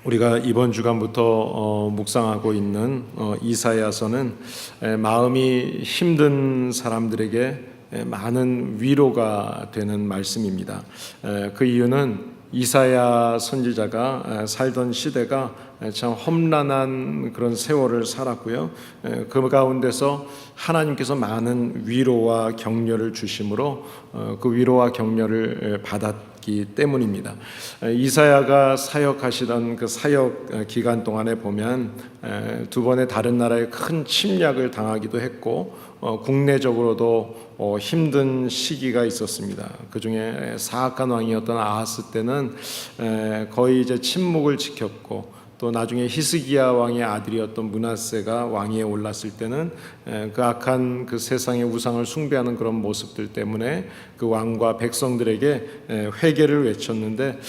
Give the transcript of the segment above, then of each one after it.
우리가 이번 주간부터 묵상하고 있는 이사야서는 마음이 힘든 사람들에게 많은 위로가 되는 말씀입니다. 그 이유는 이사야 선지자가 살던 시대가 참 험난한 그런 세월을 살았고요. 그 가운데서 하나님께서 많은 위로와 격려를 주심으로 그 위로와 격려를 받았기 때문입니다. 이사야가 사역하시던 그 사역 기간 동안에 보면 두 번의 다른 나라의 큰 침략을 당하기도 했고 국내적으로도 힘든 시기가 있었습니다. 그 중에 사악한 왕이었던 아하스 때는 거의 이제 침묵을 지켰고, 또 나중에 히스기야 왕의 아들이었던 므낫세가 왕위에 올랐을 때는 그 악한 그 세상의 우상을 숭배하는 그런 모습들 때문에 그 왕과 백성들에게 회개를 외쳤는데,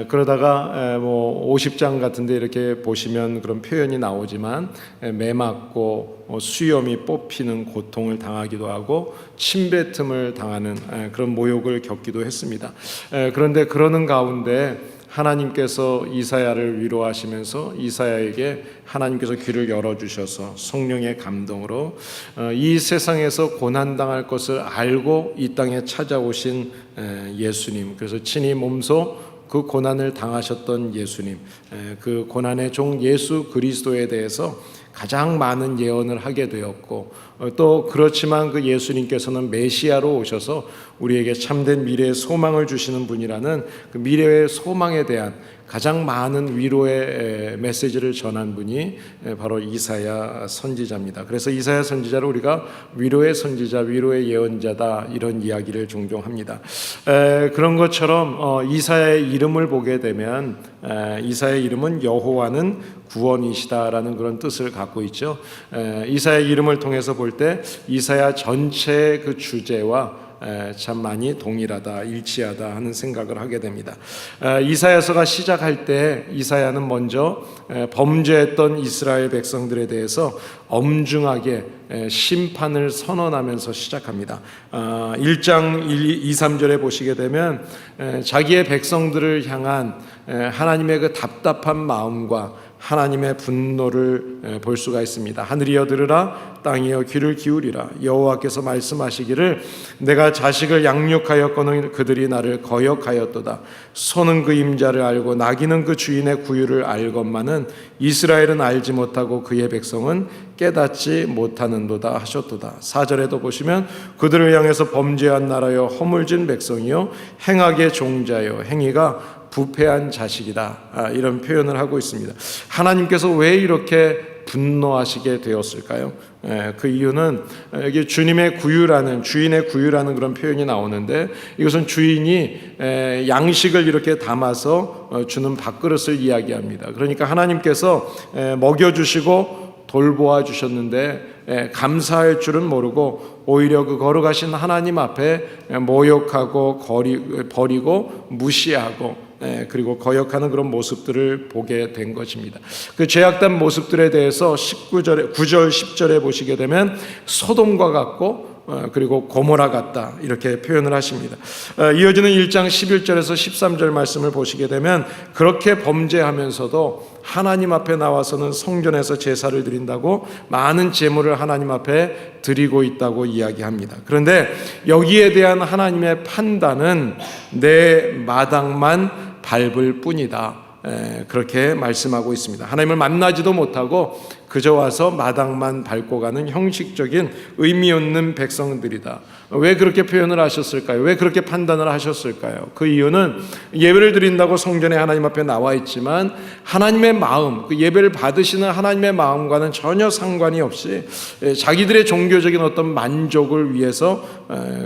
그러다가 뭐 50장 같은데 이렇게 보시면 그런 표현이 나오지만 매맞고 수염이 뽑히는 고통을 당하기도 하고 침뱉음을 당하는 그런 모욕을 겪기도 했습니다. 그런데 그러는 가운데 하나님께서 이사야를 위로하시면서 이사야에게 하나님께서 귀를 열어주셔서 성령의 감동으로 이 세상에서 고난당할 것을 알고 이 땅에 찾아오신 예수님, 그래서 친히 몸소 그 고난을 당하셨던 예수님, 그 고난의 종 예수 그리스도에 대해서 가장 많은 예언을 하게 되었고, 또 그렇지만 그 예수님께서는 메시아로 오셔서 우리에게 참된 미래의 소망을 주시는 분이라는 그 미래의 소망에 대한 가장 많은 위로의 메시지를 전한 분이 바로 이사야 선지자입니다. 그래서 이사야 선지자를 우리가 위로의 선지자, 위로의 예언자다, 이런 이야기를 종종 합니다. 그런 것처럼 이사야의 이름을 보게 되면 이사야의 이름은 여호와는 구원이시다라는 그런 뜻을 갖고 있죠. 이사야의 이름을 통해서 볼 때 이사야 전체의 그 주제와 참 많이 동일하다, 일치하다 하는 생각을 하게 됩니다. 이사야서가 시작할 때 이사야는 먼저 범죄했던 이스라엘 백성들에 대해서 엄중하게 심판을 선언하면서 시작합니다. 1장 2, 3절에 보시게 되면 자기의 백성들을 향한 하나님의 그 답답한 마음과 하나님의 분노를 볼 수가 있습니다. 하늘이여 들으라, 땅이여 귀를 기울이라. 여호와께서 말씀하시기를 내가 자식을 양육하였거늘 그들이 나를 거역하였도다. 소는 그 임자를 알고 나귀는 그 주인의 구유를 알건만은 이스라엘은 알지 못하고 그의 백성은 깨닫지 못하는도다 하셨도다. 4절에도 보시면 그들을 향해서 범죄한 나라여 허물진 백성이요 행악의 종자여 행위가 부패한 자식이다, 이런 표현을 하고 있습니다. 하나님께서 왜 이렇게 분노하시게 되었을까요? 그 이유는 여기 주님의 구유라는, 주인의 구유라는 그런 표현이 나오는데, 이것은 주인이 양식을 이렇게 담아서 주는 밥그릇을 이야기합니다. 그러니까 하나님께서 먹여주시고 돌보아 주셨는데 감사할 줄은 모르고 오히려 그 걸어가신 하나님 앞에 모욕하고 버리고 무시하고 그리고 거역하는 그런 모습들을 보게 된 것입니다. 그 죄악된 모습들에 대해서 9절 10절에 보시게 되면 소돔과 같고 그리고 고모라 같다, 이렇게 표현을 하십니다. 이어지는 1장 11절에서 13절 말씀을 보시게 되면 그렇게 범죄하면서도 하나님 앞에 나와서는 성전에서 제사를 드린다고 많은 제물을 하나님 앞에 드리고 있다고 이야기합니다. 그런데 여기에 대한 하나님의 판단은 내 마당만 밟을 뿐이다, 그렇게 말씀하고 있습니다. 하나님을 만나지도 못하고 그저 와서 마당만 밟고 가는 형식적인 의미 없는 백성들이다. 왜 그렇게 표현을 하셨을까요? 왜 그렇게 판단을 하셨을까요? 그 이유는 예배를 드린다고 성전에 하나님 앞에 나와 있지만 하나님의 마음, 그 예배를 받으시는 하나님의 마음과는 전혀 상관이 없이 자기들의 종교적인 어떤 만족을 위해서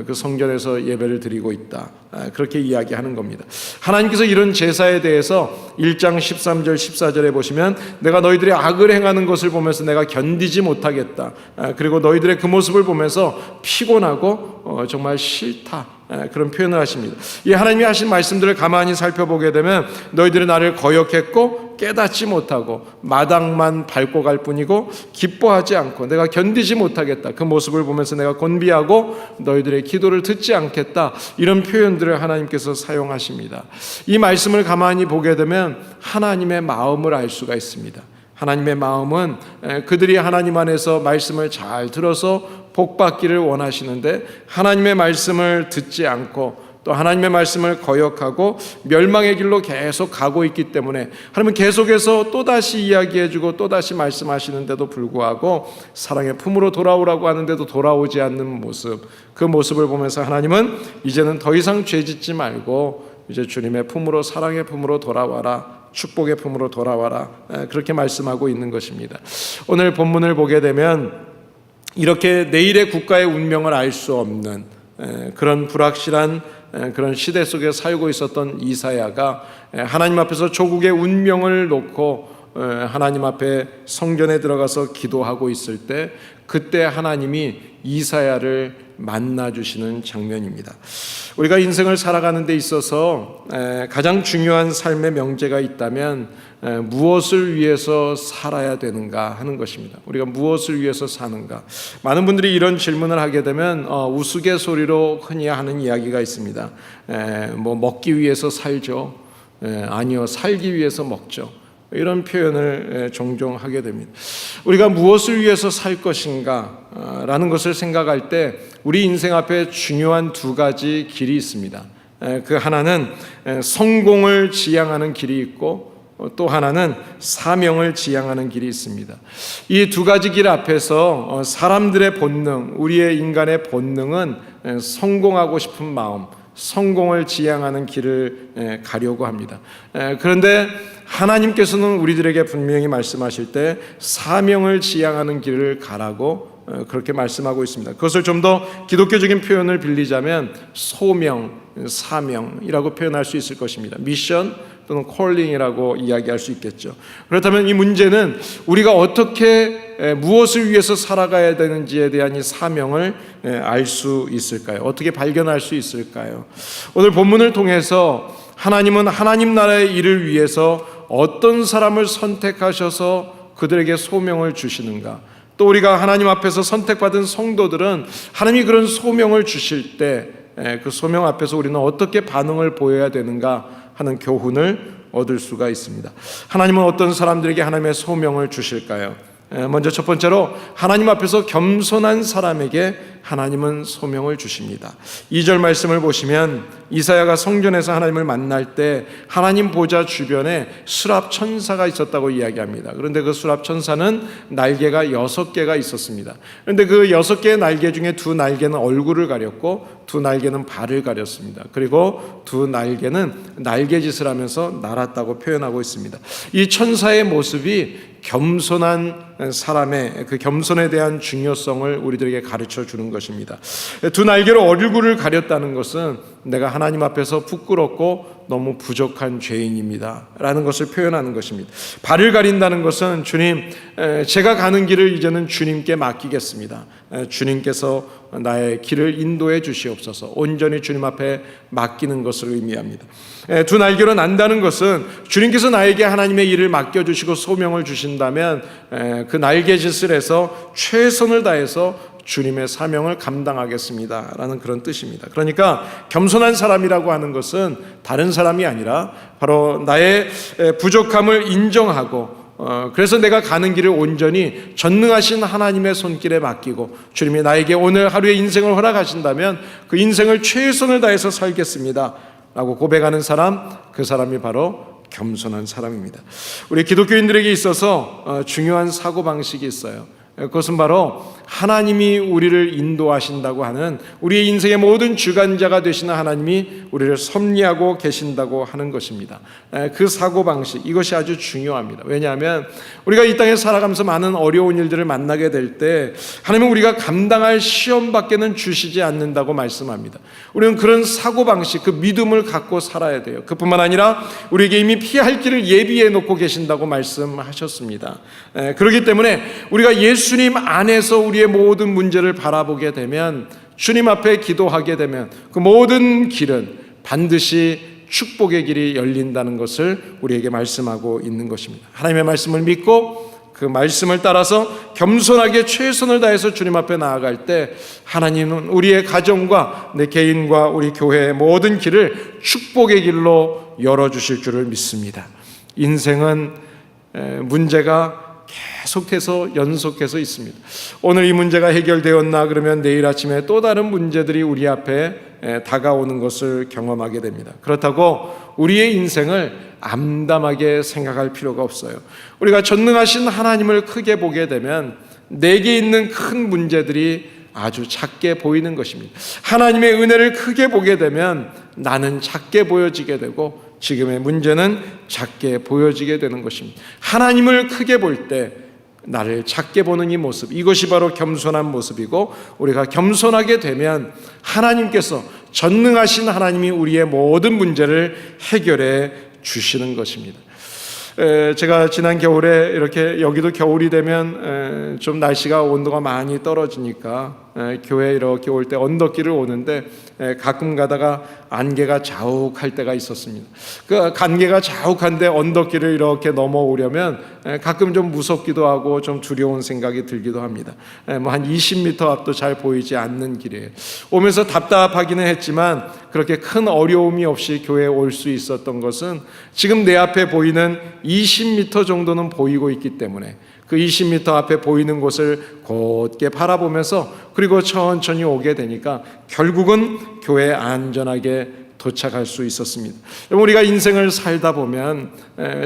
그 성전에서 예배를 드리고 있다, 그렇게 이야기하는 겁니다. 하나님께서 이런 제사에 대해서 1장 13절 14절에 보시면 내가 너희들의 악을 행하는 것을 보면서 내가 견디지 못하겠다, 그리고 너희들의 그 모습을 보면서 피곤하고 정말 싫다, 그런 표현을 하십니다. 이 하나님이 하신 말씀들을 가만히 살펴보게 되면 너희들은 나를 거역했고 깨닫지 못하고 마당만 밟고 갈 뿐이고 기뻐하지 않고 내가 견디지 못하겠다. 그 모습을 보면서 내가 곤비하고 너희들의 기도를 듣지 않겠다. 이런 표현들을 하나님께서 사용하십니다. 이 말씀을 가만히 보게 되면 하나님의 마음을 알 수가 있습니다. 하나님의 마음은 그들이 하나님 안에서 말씀을 잘 들어서 복받기를 원하시는데 하나님의 말씀을 듣지 않고 또 하나님의 말씀을 거역하고 멸망의 길로 계속 가고 있기 때문에 하나님은 계속해서 또다시 이야기해주고 또다시 말씀하시는데도 불구하고 사랑의 품으로 돌아오라고 하는데도 돌아오지 않는 모습, 그 모습을 보면서 하나님은 이제는 더 이상 죄짓지 말고 이제 주님의 품으로, 사랑의 품으로 돌아와라, 축복의 품으로 돌아와라, 그렇게 말씀하고 있는 것입니다. 오늘 본문을 보게 되면 이렇게 내일의 국가의 운명을 알 수 없는 그런 불확실한 그런 시대 속에 살고 있었던 이사야가 하나님 앞에서 조국의 운명을 놓고 하나님 앞에 성전에 들어가서 기도하고 있을 때 그때 하나님이 이사야를 만나주시는 장면입니다. 우리가 인생을 살아가는 데 있어서 가장 중요한 삶의 명제가 있다면 무엇을 위해서 살아야 되는가 하는 것입니다. 우리가 무엇을 위해서 사는가? 많은 분들이 이런 질문을 하게 되면 우스갯소리로 흔히 하는 이야기가 있습니다. 뭐 먹기 위해서 살죠. 아니요, 살기 위해서 먹죠. 이런 표현을 종종 하게 됩니다. 우리가 무엇을 위해서 살 것인가 라는 것을 생각할 때 우리 인생 앞에 중요한 두 가지 길이 있습니다. 그 하나는 성공을 지향하는 길이 있고 또 하나는 사명을 지향하는 길이 있습니다. 이 두 가지 길 앞에서 사람들의 본능, 우리의 인간의 본능은 성공하고 싶은 마음, 성공을 지향하는 길을 가려고 합니다. 그런데 하나님께서는 우리들에게 분명히 말씀하실 때 사명을 지향하는 길을 가라고 그렇게 말씀하고 있습니다. 그것을 좀 더 기독교적인 표현을 빌리자면 소명, 사명이라고 표현할 수 있을 것입니다. 미션 또는 콜링이라고 이야기할 수 있겠죠. 그렇다면 이 문제는 우리가 어떻게 무엇을 위해서 살아가야 되는지에 대한 이 사명을 알 수 있을까요? 어떻게 발견할 수 있을까요? 오늘 본문을 통해서 하나님은 하나님 나라의 일을 위해서 어떤 사람을 선택하셔서 그들에게 소명을 주시는가? 또 우리가 하나님 앞에서 선택받은 성도들은 하나님이 그런 소명을 주실 때 그 소명 앞에서 우리는 어떻게 반응을 보여야 되는가 하는 교훈을 얻을 수가 있습니다. 하나님은 어떤 사람들에게 하나님의 소명을 주실까요? 먼저 첫 번째로 하나님 앞에서 겸손한 사람에게 하나님은 소명을 주십니다. 2절 말씀을 보시면 이사야가 성전에서 하나님을 만날 때 하나님 보좌 주변에 수랍 천사가 있었다고 이야기합니다. 그런데 그 수랍 천사는 날개가 6개가 있었습니다. 그런데 그 6개의 날개 중에 2 날개는 얼굴을 가렸고 2 날개는 발을 가렸습니다. 그리고 2 날개는 날개짓을 하면서 날았다고 표현하고 있습니다. 이 천사의 모습이 겸손한 사람의 그 겸손에 대한 중요성을 우리들에게 가르쳐 주는 것입니다. 2 날개로 얼굴을 가렸다는 것은 내가 하나님 앞에서 부끄럽고 너무 부족한 죄인입니다 라는 것을 표현하는 것입니다. 발을 가린다는 것은 주님, 제가 가는 길을 이제는 주님께 맡기겠습니다. 주님께서 나의 길을 인도해 주시옵소서. 온전히 주님 앞에 맡기는 것을 의미합니다. 2 날개로 난다는 것은 주님께서 나에게 하나님의 일을 맡겨주시고 소명을 주신다면 그 날개짓을 해서 최선을 다해서 주님의 사명을 감당하겠습니다 라는 그런 뜻입니다. 그러니까 겸손한 사람이라고 하는 것은 다른 사람이 아니라 바로 나의 부족함을 인정하고 그래서 내가 가는 길을 온전히 전능하신 하나님의 손길에 맡기고 주님이 나에게 오늘 하루의 인생을 허락하신다면 그 인생을 최선을 다해서 살겠습니다 라고 고백하는 사람, 그 사람이 바로 겸손한 사람입니다. 우리 기독교인들에게 있어서 중요한 사고방식이 있어요. 그것은 바로 하나님이 우리를 인도하신다고 하는 우리의 인생의 모든 주관자가 되시는 하나님이 우리를 섭리하고 계신다고 하는 것입니다. 그 사고방식, 이것이 아주 중요합니다. 왜냐하면 우리가 이 땅에 살아가면서 많은 어려운 일들을 만나게 될 때 하나님은 우리가 감당할 시험밖에는 주시지 않는다고 말씀합니다. 우리는 그런 사고방식, 그 믿음을 갖고 살아야 돼요. 그뿐만 아니라 우리에게 이미 피할 길을 예비해 놓고 계신다고 말씀하셨습니다. 그렇기 때문에 우리가 예수님 안에서 우리의 모든 문제를 바라보게 되면, 주님 앞에 기도하게 되면 그 모든 길은 반드시 축복의 길이 열린다는 것을 우리에게 말씀하고 있는 것입니다. 하나님의 말씀을 믿고 그 말씀을 따라서 겸손하게 최선을 다해서 주님 앞에 나아갈 때 하나님은 우리의 가정과 내 개인과 우리 교회의 모든 길을 축복의 길로 열어주실 줄을 믿습니다. 인생은 문제가 계속해서 연속해서 있습니다. 오늘 이 문제가 해결되었나 그러면 내일 아침에 또 다른 문제들이 우리 앞에 다가오는 것을 경험하게 됩니다. 그렇다고 우리의 인생을 암담하게 생각할 필요가 없어요. 우리가 전능하신 하나님을 크게 보게 되면 내게 있는 큰 문제들이 아주 작게 보이는 것입니다. 하나님의 은혜를 크게 보게 되면 나는 작게 보여지게 되고 지금의 문제는 작게 보여지게 되는 것입니다. 하나님을 크게 볼 때 나를 작게 보는 이 모습, 이것이 바로 겸손한 모습이고, 우리가 겸손하게 되면 하나님께서, 전능하신 하나님이 우리의 모든 문제를 해결해 주시는 것입니다. 제가 지난 겨울에 이렇게, 여기도 겨울이 되면 좀 날씨가 온도가 많이 떨어지니까 교회에 이렇게 올 때 언덕길을 오는데 가끔 가다가 안개가 자욱할 때가 있었습니다. 그 안개가 자욱한데 언덕길을 이렇게 넘어오려면 가끔 좀 무섭기도 하고 좀 두려운 생각이 들기도 합니다. 뭐 한 20m 앞도 잘 보이지 않는 길이에요. 오면서 답답하기는 했지만 그렇게 큰 어려움이 없이 교회에 올 수 있었던 것은 지금 내 앞에 보이는 20m 정도는 보이고 있기 때문에 그 20m 앞에 보이는 곳을 곧게 바라보면서 그리고 천천히 오게 되니까 결국은 교회에 안전하게 도착할 수 있었습니다. 우리가 인생을 살다 보면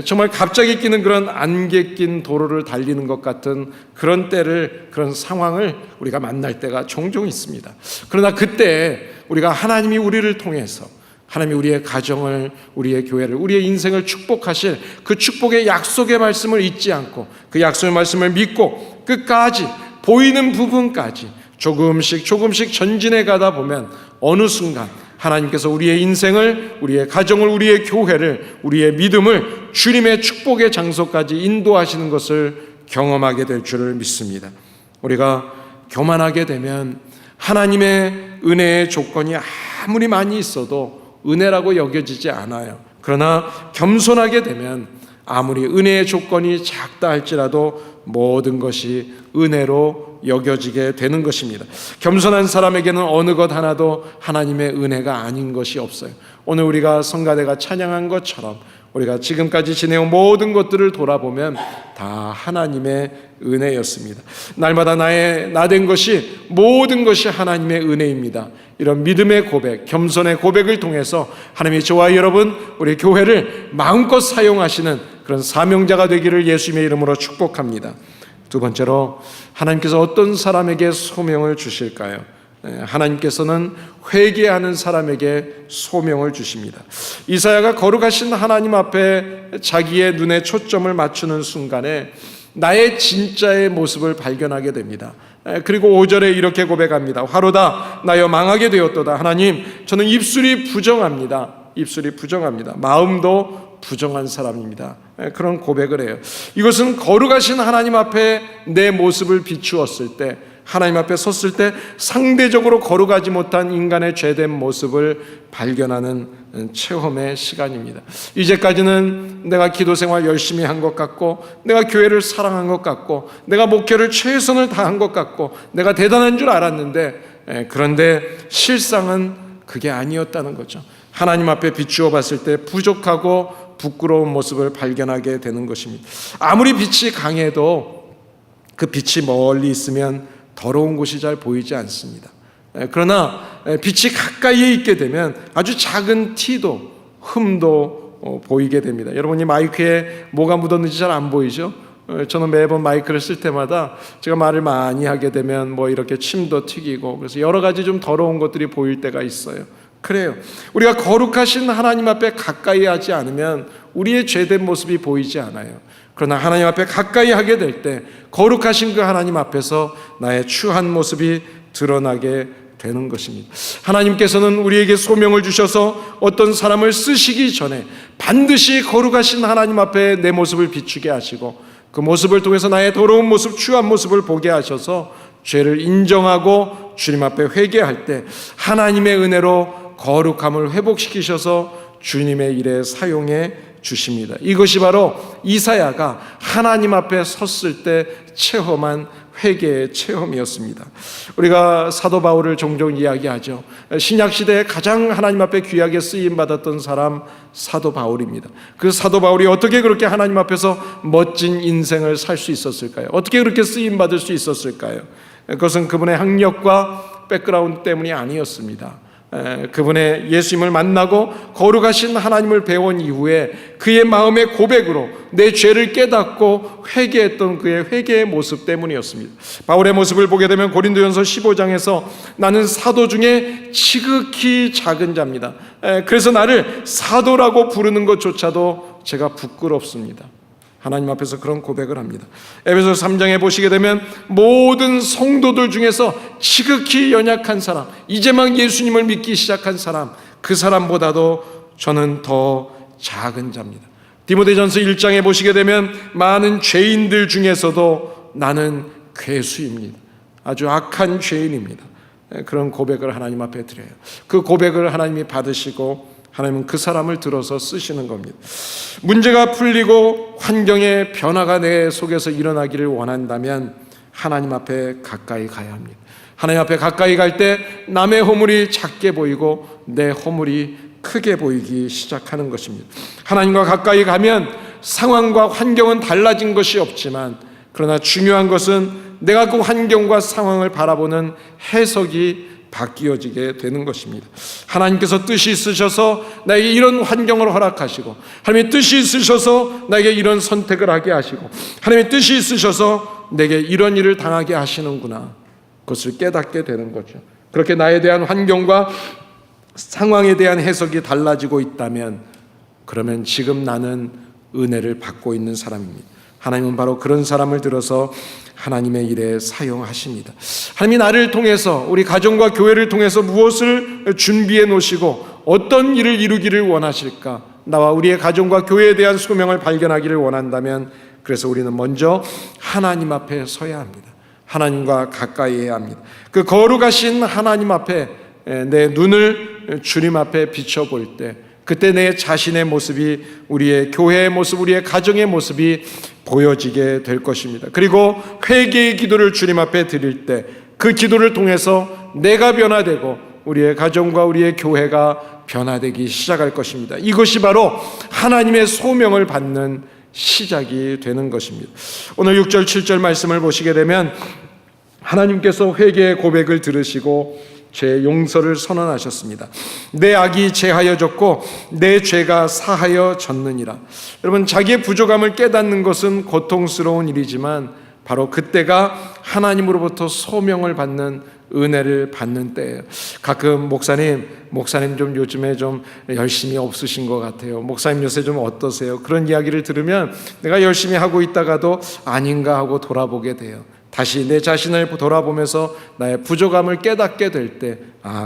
정말 갑자기 끼는 그런 안개 낀 도로를 달리는 것 같은 그런 때를, 그런 상황을 우리가 만날 때가 종종 있습니다. 그러나 그때 우리가 하나님이 우리를 통해서, 하나님이 우리의 가정을, 우리의 교회를, 우리의 인생을 축복하실 그 축복의 약속의 말씀을 잊지 않고 그 약속의 말씀을 믿고 끝까지, 보이는 부분까지 조금씩 전진해 가다 보면 어느 순간 하나님께서 우리의 인생을, 우리의 가정을, 우리의 교회를, 우리의 믿음을 주님의 축복의 장소까지 인도하시는 것을 경험하게 될 줄을 믿습니다. 우리가 교만하게 되면 하나님의 은혜의 조건이 아무리 많이 있어도 은혜라고 여겨지지 않아요. 그러나 겸손하게 되면 아무리 은혜의 조건이 작다 할지라도 모든 것이 은혜로 여겨지게 되는 것입니다. 겸손한 사람에게는 어느 것 하나도 하나님의 은혜가 아닌 것이 없어요. 오늘 우리가 성가대가 찬양한 것처럼 우리가 지금까지 지내온 모든 것들을 돌아보면 다 하나님의 은혜였습니다. 날마다 나된 것이, 모든 것이 하나님의 은혜입니다. 이런 믿음의 고백, 겸손의 고백을 통해서 하나님이 저와 여러분, 우리 교회를 마음껏 사용하시는 그런 사명자가 되기를 예수님의 이름으로 축복합니다. 두 번째로, 하나님께서 어떤 사람에게 소명을 주실까요? 하나님께서는 회개하는 사람에게 소명을 주십니다. 이사야가 거룩하신 하나님 앞에 자기의 눈에 초점을 맞추는 순간에 나의 진짜의 모습을 발견하게 됩니다. 그리고 5절에 이렇게 고백합니다. 화로다 나여 망하게 되었도다. 하나님, 저는 입술이 부정합니다. 입술이 부정합니다. 마음도 부정한 사람입니다. 그런 고백을 해요. 이것은 거룩하신 하나님 앞에 내 모습을 비추었을 때, 하나님 앞에 섰을 때 상대적으로 거룩하지 못한 인간의 죄된 모습을 발견하는 체험의 시간입니다. 이제까지는 내가 기도 생활 열심히 한 것 같고, 내가 교회를 사랑한 것 같고, 내가 목회를 최선을 다한 것 같고, 내가 대단한 줄 알았는데, 그런데 실상은 그게 아니었다는 거죠. 하나님 앞에 비추어 봤을 때 부족하고 부끄러운 모습을 발견하게 되는 것입니다. 아무리 빛이 강해도 그 빛이 멀리 있으면 더러운 곳이 잘 보이지 않습니다. 그러나 빛이 가까이에 있게 되면 아주 작은 티도, 흠도 보이게 됩니다. 여러분이 마이크에 뭐가 묻었는지 잘 안 보이죠? 저는 매번 마이크를 쓸 때마다 제가 말을 많이 하게 되면 뭐 이렇게 침도 튀기고, 그래서 여러 가지 좀 더러운 것들이 보일 때가 있어요. 그래요. 우리가 거룩하신 하나님 앞에 가까이 하지 않으면 우리의 죄된 모습이 보이지 않아요. 그러나 하나님 앞에 가까이 하게 될 때 거룩하신 그 하나님 앞에서 나의 추한 모습이 드러나게 되는 것입니다. 하나님께서는 우리에게 소명을 주셔서 어떤 사람을 쓰시기 전에 반드시 거룩하신 하나님 앞에 내 모습을 비추게 하시고, 그 모습을 통해서 나의 더러운 모습, 추한 모습을 보게 하셔서 죄를 인정하고 주님 앞에 회개할 때 하나님의 은혜로 거룩함을 회복시키셔서 주님의 일에 사용해 주십니다. 이것이 바로 이사야가 하나님 앞에 섰을 때 체험한 회개의 체험이었습니다. 우리가 사도 바울을 종종 이야기하죠. 신약시대에 가장 하나님 앞에 귀하게 쓰임받았던 사람 사도 바울입니다. 그 사도 바울이 어떻게 그렇게 하나님 앞에서 멋진 인생을 살 수 있었을까요? 어떻게 그렇게 쓰임받을 수 있었을까요? 그것은 그분의 학력과 백그라운드 때문이 아니었습니다. 그분의 예수님을 만나고 거룩하신 하나님을 배운 이후에 그의 마음의 고백으로 내 죄를 깨닫고 회개했던 그의 회개의 모습 때문이었습니다. 바울의 모습을 보게 되면 고린도전서 15장에서 나는 사도 중에 지극히 작은 자입니다. 그래서 나를 사도라고 부르는 것조차도 제가 부끄럽습니다. 하나님 앞에서 그런 고백을 합니다. 에베소서 3장에 보시게 되면 모든 성도들 중에서 지극히 연약한 사람, 이제 막 예수님을 믿기 시작한 사람, 그 사람보다도 저는 더 작은 자입니다. 디모데전서 1장에 보시게 되면 많은 죄인들 중에서도 나는 괴수입니다. 아주 악한 죄인입니다. 그런 고백을 하나님 앞에 드려요. 그 고백을 하나님이 받으시고 하나님은 그 사람을 들어서 쓰시는 겁니다. 문제가 풀리고 환경의 변화가 내 속에서 일어나기를 원한다면 하나님 앞에 가까이 가야 합니다. 하나님 앞에 가까이 갈 때 남의 허물이 작게 보이고 내 허물이 크게 보이기 시작하는 것입니다. 하나님과 가까이 가면 상황과 환경은 달라진 것이 없지만 그러나 중요한 것은 내가 그 환경과 상황을 바라보는 해석이 바뀌어지게 되는 것입니다. 하나님께서 뜻이 있으셔서 나에게 이런 환경을 허락하시고, 하나님의 뜻이 있으셔서 나에게 이런 선택을 하게 하시고, 하나님의 뜻이 있으셔서 내게 이런 일을 당하게 하시는구나, 그것을 깨닫게 되는 거죠. 그렇게 나에 대한 환경과 상황에 대한 해석이 달라지고 있다면 그러면 지금 나는 은혜를 받고 있는 사람입니다. 하나님은 바로 그런 사람을 들어서 하나님의 일에 사용하십니다. 하나님이 나를 통해서, 우리 가정과 교회를 통해서 무엇을 준비해 놓으시고 어떤 일을 이루기를 원하실까? 나와 우리의 가정과 교회에 대한 소명을 발견하기를 원한다면 그래서 우리는 먼저 하나님 앞에 서야 합니다. 하나님과 가까이 해야 합니다. 그 거룩하신 하나님 앞에 내 눈을 주님 앞에 비춰볼 때 그때 내 자신의 모습이, 우리의 교회의 모습, 우리의 가정의 모습이 보여지게 될 것입니다. 그리고 회개의 기도를 주님 앞에 드릴 때 그 기도를 통해서 내가 변화되고 우리의 가정과 우리의 교회가 변화되기 시작할 것입니다. 이것이 바로 하나님의 소명을 받는 시작이 되는 것입니다. 오늘 6절 7절 말씀을 보시게 되면 하나님께서 회개의 고백을 들으시고 죄 용서를 선언하셨습니다. 내 악이 제하여졌고 내 죄가 사하여졌느니라. 여러분, 자기의 부족함을 깨닫는 것은 고통스러운 일이지만 바로 그때가 하나님으로부터 소명을 받는 은혜를 받는 때예요. 가끔 목사님 좀 요즘에 좀 열심히 없으신 것 같아요. 목사님 요새 좀 어떠세요? 그런 이야기를 들으면 내가 열심히 하고 있다가도 아닌가 하고 돌아보게 돼요. 다시 내 자신을 돌아보면서 나의 부족함을 깨닫게 될 때,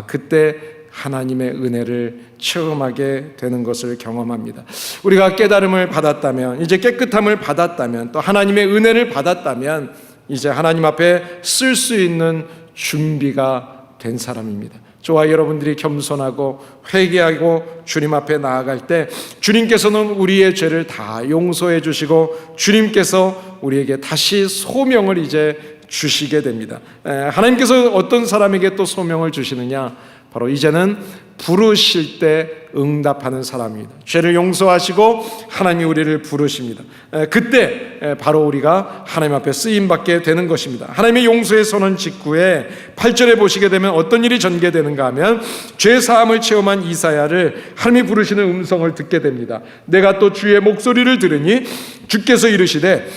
그때 하나님의 은혜를 체험하게 되는 것을 경험합니다. 우리가 깨달음을 받았다면, 이제 깨끗함을 받았다면, 또 하나님의 은혜를 받았다면 이제 하나님 앞에 쓸 수 있는 준비가 된 사람입니다. 저와 여러분들이 겸손하고 회개하고 주님 앞에 나아갈 때 주님께서는 우리의 죄를 다 용서해 주시고 주님께서 우리에게 다시 소명을 이제 주시게 됩니다. 하나님께서 어떤 사람에게 또 소명을 주시느냐? 바로 이제는 부르실 때 응답하는 사람입니다. 죄를 용서하시고 하나님이 우리를 부르십니다. 그때 바로 우리가 하나님 앞에 쓰임받게 되는 것입니다. 하나님의 용서의 선언 직후에 8절에 보시게 되면 어떤 일이 전개되는가 하면 죄사함을 체험한 이사야를 하나님이 부르시는 음성을 듣게 됩니다. 내가 또 주의 목소리를 들으니 주께서 이르시되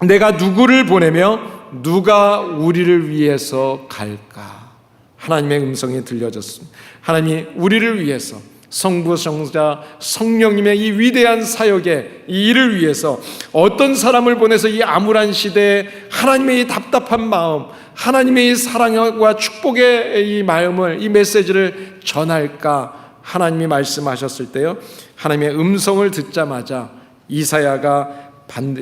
내가 누구를 보내며 누가 우리를 위해서 갈까? 하나님의 음성이 들려졌습니다. 하나님이 우리를 위해서, 성부, 성자, 성령님의 이 위대한 사역의 이 일을 위해서 어떤 사람을 보내서 이 암울한 시대에 하나님의 이 답답한 마음, 하나님의 이 사랑과 축복의 이 마음을, 이 메시지를 전할까? 하나님이 말씀하셨을 때요, 하나님의 음성을 듣자마자 이사야가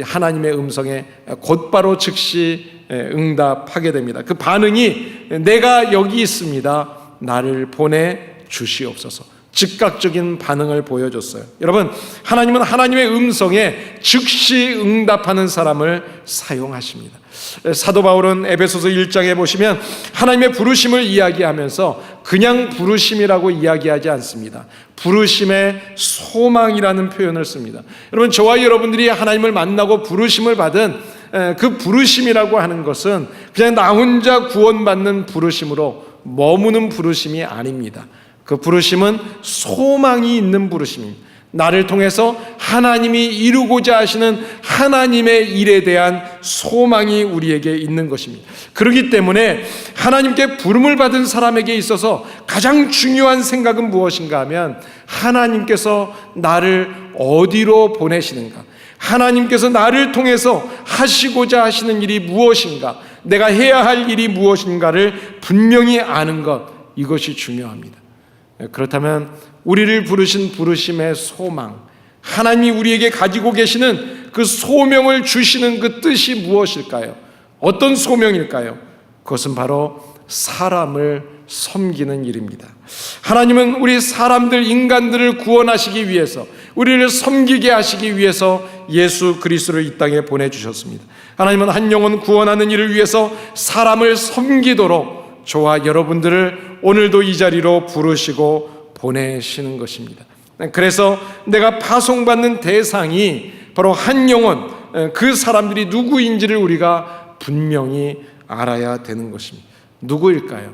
하나님의 음성에 곧바로 즉시 응답하게 됩니다. 그 반응이 내가 여기 있습니다. 나를 보내 주시옵소서. 즉각적인 반응을 보여줬어요. 여러분, 하나님은 하나님의 음성에 즉시 응답하는 사람을 사용하십니다. 사도 바울은 에베소서 1장에 보시면 하나님의 부르심을 이야기하면서 그냥 부르심이라고 이야기하지 않습니다. 부르심의 소망이라는 표현을 씁니다. 여러분, 저와 여러분들이 하나님을 만나고 부르심을 받은 그 부르심이라고 하는 것은 그냥 나 혼자 구원받는 부르심으로 머무는 부르심이 아닙니다. 그 부르심은 소망이 있는 부르심입니다. 나를 통해서 하나님이 이루고자 하시는 하나님의 일에 대한 소망이 우리에게 있는 것입니다. 그렇기 때문에 하나님께 부름을 받은 사람에게 있어서 가장 중요한 생각은 무엇인가 하면 하나님께서 나를 어디로 보내시는가, 하나님께서 나를 통해서 하시고자 하시는 일이 무엇인가, 내가 해야 할 일이 무엇인가를 분명히 아는 것, 이것이 중요합니다. 그렇다면 우리를 부르신 부르심의 소망, 하나님이 우리에게 가지고 계시는 그 소명을 주시는 그 뜻이 무엇일까요? 어떤 소명일까요? 그것은 바로 사람을 섬기는 일입니다. 하나님은 우리 사람들, 인간들을 구원하시기 위해서, 우리를 섬기게 하시기 위해서 예수 그리스도를 이 땅에 보내주셨습니다. 하나님은 한 영혼 구원하는 일을 위해서 사람을 섬기도록 저와 여러분들을 오늘도 이 자리로 부르시고 보내시는 것입니다. 그래서 내가 파송받는 대상이 바로 한 영혼, 그 사람들이 누구인지를 우리가 분명히 알아야 되는 것입니다. 누구일까요?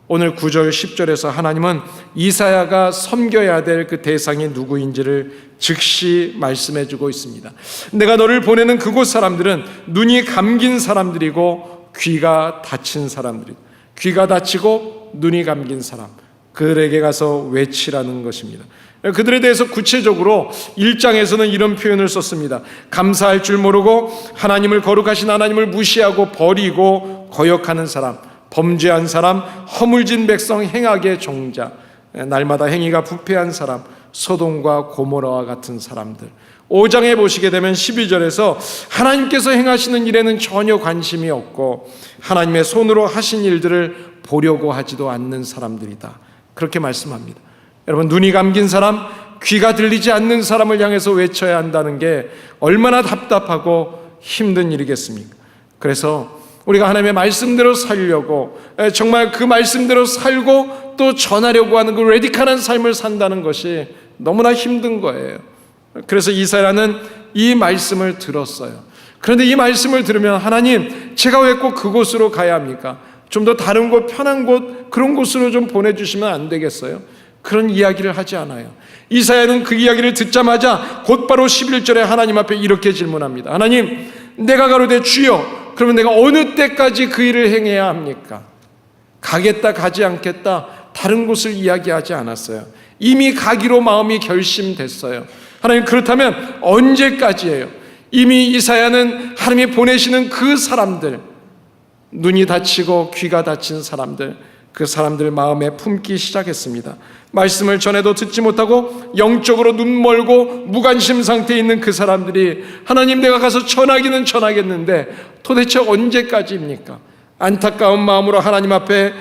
오늘 9절 10절에서 하나님은 이사야가 섬겨야 될 그 대상이 누구인지를 즉시 말씀해 주고 있습니다. 내가 너를 보내는 그곳 사람들은 눈이 감긴 사람들이고 귀가 닫힌 사람들이고, 귀가 닫히고 눈이 감긴 사람, 그들에게 가서 외치라는 것입니다. 그들에 대해서 구체적으로 1장에서는 이런 표현을 썼습니다. 감사할 줄 모르고 하나님을, 거룩하신 하나님을 무시하고 버리고 거역하는 사람, 범죄한 사람, 허물진 백성, 행악의 종자, 날마다 행위가 부패한 사람, 소돔과 고모라와 같은 사람들. 5장에 보시게 되면 12절에서 하나님께서 행하시는 일에는 전혀 관심이 없고 하나님의 손으로 하신 일들을 보려고 하지도 않는 사람들이다, 그렇게 말씀합니다. 여러분, 눈이 감긴 사람, 귀가 들리지 않는 사람을 향해서 외쳐야 한다는 게 얼마나 답답하고 힘든 일이겠습니까? 그래서 우리가 하나님의 말씀대로 살려고, 정말 그 말씀대로 살고 또 전하려고 하는 그 레디컬한 삶을 산다는 것이 너무나 힘든 거예요. 그래서 이사야는 이 말씀을 들었어요. 그런데 이 말씀을 들으면, 하나님, 제가 왜 꼭 그곳으로 가야 합니까? 좀 더 다른 곳, 편한 곳, 그런 곳으로 좀 보내주시면 안 되겠어요? 그런 이야기를 하지 않아요. 이사야는 그 이야기를 듣자마자 곧바로 11절에 하나님 앞에 이렇게 질문합니다. 하나님, 내가 가로되 주여, 그러면 내가 어느 때까지 그 일을 행해야 합니까? 가겠다, 가지 않겠다, 다른 곳을 이야기하지 않았어요. 이미 가기로 마음이 결심됐어요. 하나님, 그렇다면 언제까지예요? 이미 이사야는 하나님이 보내시는 그 사람들, 눈이 닫히고 귀가 닫힌 사람들, 그 사람들 마음에 품기 시작했습니다. 말씀을 전해도 듣지 못하고 영적으로 눈 멀고 무관심 상태에 있는 그 사람들이, 하나님, 내가 가서 전하기는 전하겠는데 도대체 언제까지입니까? 안타까운 마음으로 하나님 앞에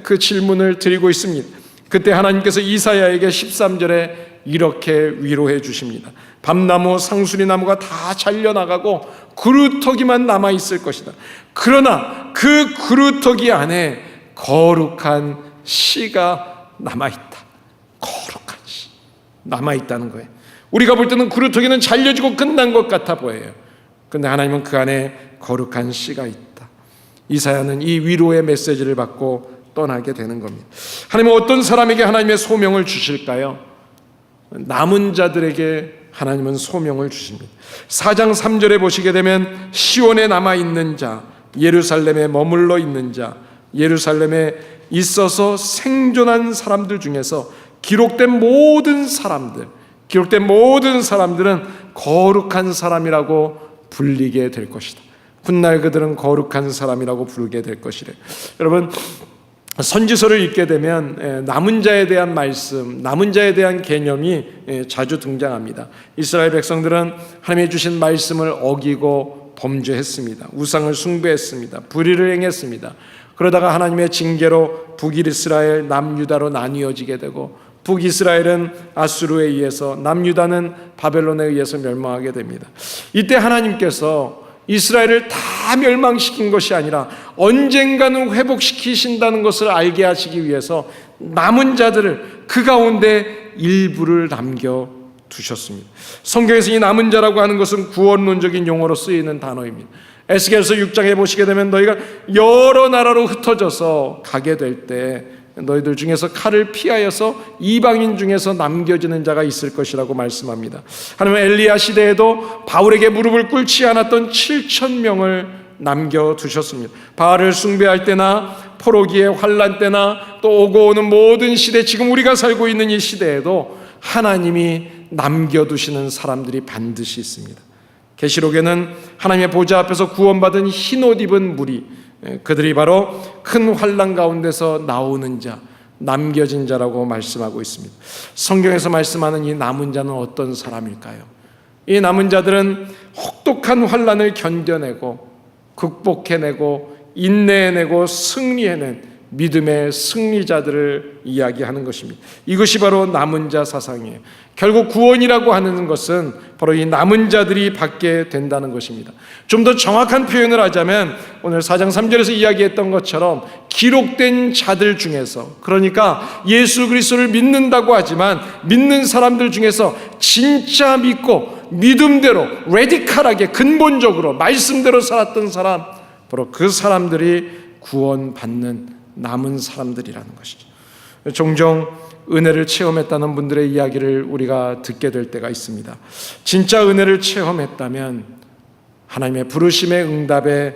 그 질문을 드리고 있습니다. 그때 하나님께서 이사야에게 13절에 이렇게 위로해 주십니다. 밤나무, 상수리나무가 다 잘려나가고 그루터기만 남아있을 것이다. 그러나 그 그루터기 안에 거룩한 씨가 남아있다. 거룩한 씨 남아있다는 거예요. 우리가 볼 때는 그루터기는 잘려지고 끝난 것 같아 보여요. 그런데 하나님은 그 안에 거룩한 씨가 있다. 이사야는 이 위로의 메시지를 받고 떠나게 되는 겁니다. 하나님은 어떤 사람에게 하나님의 소명을 주실까요? 남은 자들에게 하나님은 소명을 주십니다. 4장 3절에 보시게 되면 시온에 남아있는 자, 예루살렘에 머물러 있는 자, 예루살렘에 있어서 생존한 사람들 중에서 기록된 모든 사람들은 거룩한 사람이라고 불리게 될 것이다. 훗날 그들은 거룩한 사람이라고 부르게 될 것이래. 여러분, 선지서를 읽게 되면 남은 자에 대한 말씀, 남은 자에 대한 개념이 자주 등장합니다. 이스라엘 백성들은 하나님이 주신 말씀을 어기고 범죄했습니다. 우상을 숭배했습니다. 불의를 행했습니다. 그러다가 하나님의 징계로 북이스라엘, 남유다로 나뉘어지게 되고 북이스라엘은 아수르에 의해서, 남유다는 바벨론에 의해서 멸망하게 됩니다. 이때 하나님께서 이스라엘을 다 멸망시킨 것이 아니라 언젠가는 회복시키신다는 것을 알게 하시기 위해서 남은 자들을, 그 가운데 일부를 남겨두셨습니다. 성경에서 이 남은 자라고 하는 것은 구원론적인 용어로 쓰이는 단어입니다. 에스겔서 6장에 보시게 되면 너희가 여러 나라로 흩어져서 가게 될 때 너희들 중에서 칼을 피하여서 이방인 중에서 남겨지는 자가 있을 것이라고 말씀합니다. 하나님은 엘리야 시대에도 바울에게 무릎을 꿇지 않았던 7,000명을 남겨두셨습니다. 바알을 숭배할 때나 포로기의 환란 때나 또 오고 오는 모든 시대, 지금 우리가 살고 있는 이 시대에도 하나님이 남겨두시는 사람들이 반드시 있습니다. 계시록에는 하나님의 보좌 앞에서 구원받은 흰옷 입은 무리, 그들이 바로 큰 환난 가운데서 나오는 자, 남겨진 자라고 말씀하고 있습니다. 성경에서 말씀하는 이 남은 자는 어떤 사람일까요? 이 남은 자들은 혹독한 환난을 견뎌내고 극복해내고 인내해내고 승리해낸 믿음의 승리자들을 이야기하는 것입니다. 이것이 바로 남은 자 사상이에요. 결국 구원이라고 하는 것은 바로 이 남은 자들이 받게 된다는 것입니다. 좀 더 정확한 표현을 하자면 오늘 4장 3절에서 이야기했던 것처럼 기록된 자들 중에서, 그러니까 예수 그리스도를 믿는다고 하지만 믿는 사람들 중에서 진짜 믿고 믿음대로 레디컬하게 근본적으로 말씀대로 살았던 사람, 바로 그 사람들이 구원받는 남은 사람들이라는 것이죠. 종종 은혜를 체험했다는 분들의 이야기를 우리가 듣게 될 때가 있습니다. 진짜 은혜를 체험했다면 하나님의 부르심의 응답에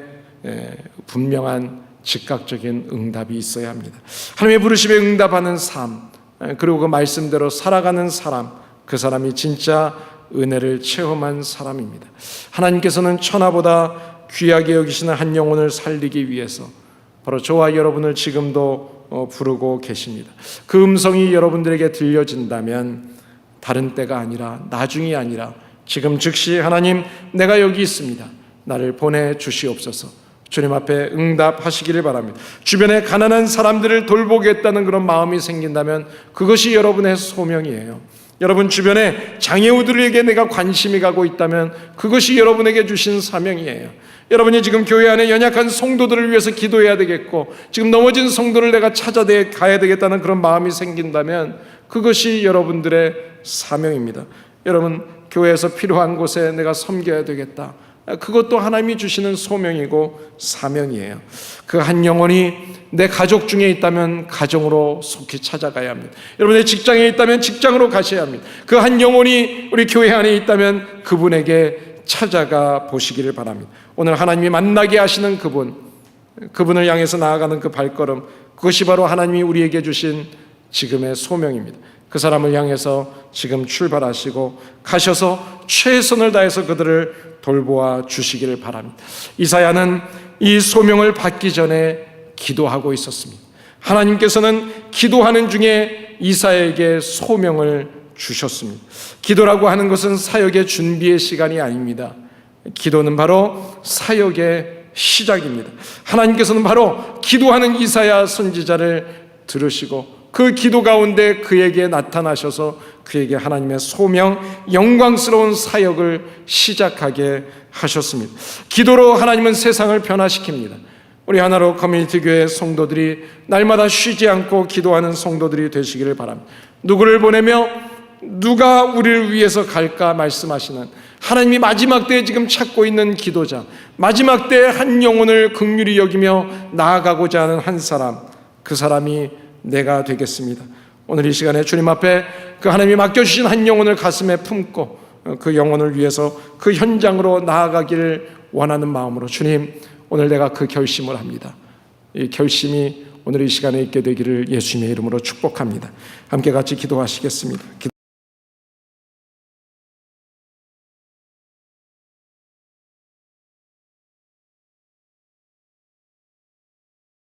분명한 즉각적인 응답이 있어야 합니다. 하나님의 부르심에 응답하는 삶, 그리고 그 말씀대로 살아가는 사람, 그 사람이 진짜 은혜를 체험한 사람입니다. 하나님께서는 천하보다 귀하게 여기시는 한 영혼을 살리기 위해서 바로 저와 여러분을 지금도 부르고 계십니다. 그 음성이 여러분들에게 들려진다면 다른 때가 아니라, 나중이 아니라 지금 즉시 하나님, 내가 여기 있습니다, 나를 보내주시옵소서, 주님 앞에 응답하시기를 바랍니다. 주변에 가난한 사람들을 돌보겠다는 그런 마음이 생긴다면 그것이 여러분의 소명이에요. 여러분 주변에 장애우들에게 내가 관심이 가고 있다면 그것이 여러분에게 주신 사명이에요. 여러분이 지금 교회 안에 연약한 성도들을 위해서 기도해야 되겠고, 지금 넘어진 성도를 내가 찾아가야 되겠다는 그런 마음이 생긴다면 그것이 여러분들의 사명입니다. 여러분 교회에서 필요한 곳에 내가 섬겨야 되겠다, 그것도 하나님이 주시는 소명이고 사명이에요. 그 한 영혼이 내 가족 중에 있다면 가정으로 속히 찾아가야 합니다. 여러분의 직장에 있다면 직장으로 가셔야 합니다. 그 한 영혼이 우리 교회 안에 있다면 그분에게 찾아가 보시기를 바랍니다. 오늘 하나님이 만나게 하시는 그분을 향해서 나아가는 그 발걸음, 그것이 바로 하나님이 우리에게 주신 지금의 소명입니다. 그 사람을 향해서 지금 출발하시고 가셔서 최선을 다해서 그들을 돌보아 주시기를 바랍니다. 이사야는 이 소명을 받기 전에 기도하고 있었습니다. 하나님께서는 기도하는 중에 이사야에게 소명을 주셨습니다. 기도라고 하는 것은 사역의 준비의 시간이 아닙니다. 기도는 바로 사역의 시작입니다. 하나님께서는 바로 기도하는 이사야 선지자를 들으시고 그 기도 가운데 그에게 나타나셔서 그에게 하나님의 소명, 영광스러운 사역을 시작하게 하셨습니다. 기도로 하나님은 세상을 변화시킵니다. 우리 하나로 커뮤니티 교회 성도들이 날마다 쉬지 않고 기도하는 성도들이 되시기를 바랍니다. 누구를 보내며 누가 우리를 위해서 갈까 말씀하시는 하나님이 마지막 때에 지금 찾고 있는 기도자, 마지막 때에 한 영혼을 긍휼히 여기며 나아가고자 하는 한 사람, 그 사람이 내가 되겠습니다. 오늘 이 시간에 주님 앞에 그 하나님이 맡겨주신 한 영혼을 가슴에 품고 그 영혼을 위해서 그 현장으로 나아가기를 원하는 마음으로, 주님, 오늘 내가 그 결심을 합니다. 이 결심이 오늘 이 시간에 있게 되기를 예수님의 이름으로 축복합니다. 함께 같이 기도하시겠습니다.